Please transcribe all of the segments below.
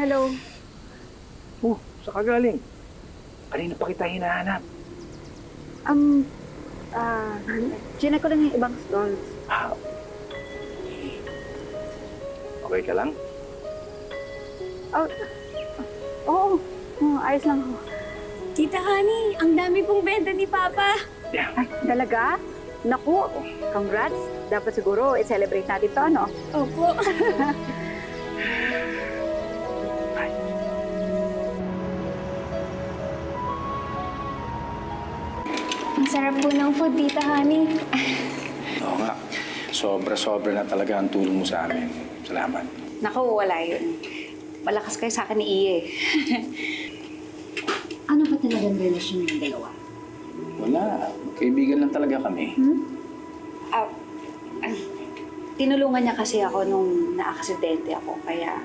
Hello. Saan ka galing? Kanina pa kita hinahanap. Chinek ko lang yung ibang stalls. Okay ka lang? Oo. Ayos lang ako. Tita Honey, ang dami pong benta ni Papa. Ay, talaga? Naku, congrats. Dapat siguro i-celebrate natin to, ano? Opo. Ang sarap po ng food, Tita Honey. Oo nga. Sobra-sobra na talaga ang tulong mo sa amin. Salamat. Naku, wala yun. Malakas kayo sa akin ni Iye. Ano ba talagang relasyon ng dalawa? Wala. Kaibigan lang talaga kami. Tinulungan niya kasi ako nung naaksidente ako, kaya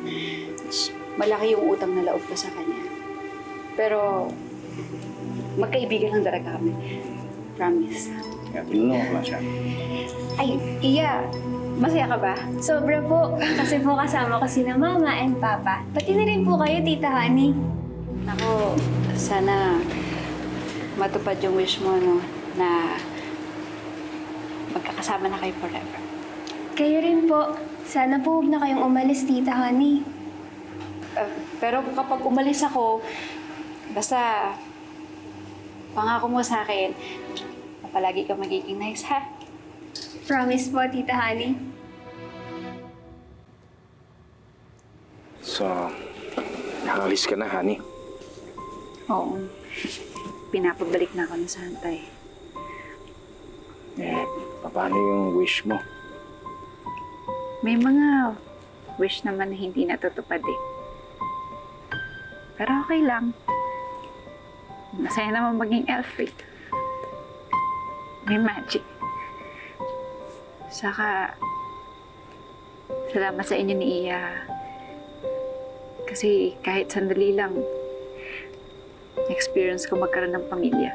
malaki yung utang na loob ko sa kanya. Pero magkaibigan lang talaga kami. Promise. Kaya tulungan ko lang siya. Ay, Iya, masaya ka ba? Sobra po. Kasi po kasama ko sina Mama and Papa. Pati na rin po kayo, Tita Honey. Ako, sana matupad yung wish mo, no, na magkakasama na kayo forever. Kayo rin po. Sana po huwag na kayong umalis, Tita Honey. Pero kapag umalis ako, basta pangako mo sa akin na palagi ka magiging nice, ha? Promise po, Tita Honey. So, nakalis ka na, honey. Oo. Pinapabalik na ako ng Santay. Paano yung wish mo? May mga wish naman na hindi natutupad eh. Pero okay lang. Masaya naman maging elf eh. May magic. Saka, salamat sa inyo ni Iya. Kasi kahit sandali lang, experience ko magkaroon ng pamilya.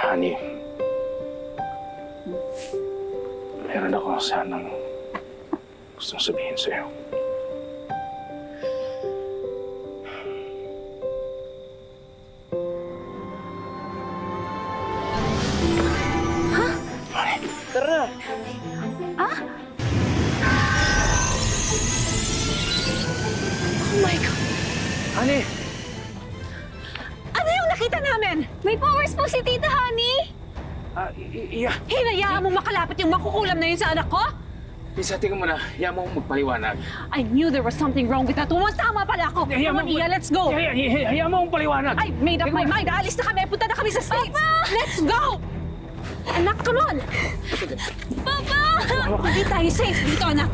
Honey, meron ako sanang gustong sabihin sa'yo. Tara na! Oh my God! Honey! Ano yung nakita namin? May powers po si Tita Honey! Iya! Hinayaan mo makalapit yung makukulam na yun sa anak ko? Isa, tingnan mo na. Hiya mo akong magpaliwanag. I knew there was something wrong with that woman. Tama pala ako. Hiya Come on, mo- Iya, let's go. Hiya mo akong paliwanag. I made up my mind. Aalis na kami. Punta na kami sa States. Let's go! Anak, come on! Papa! Hindi tayo safe dito, anak.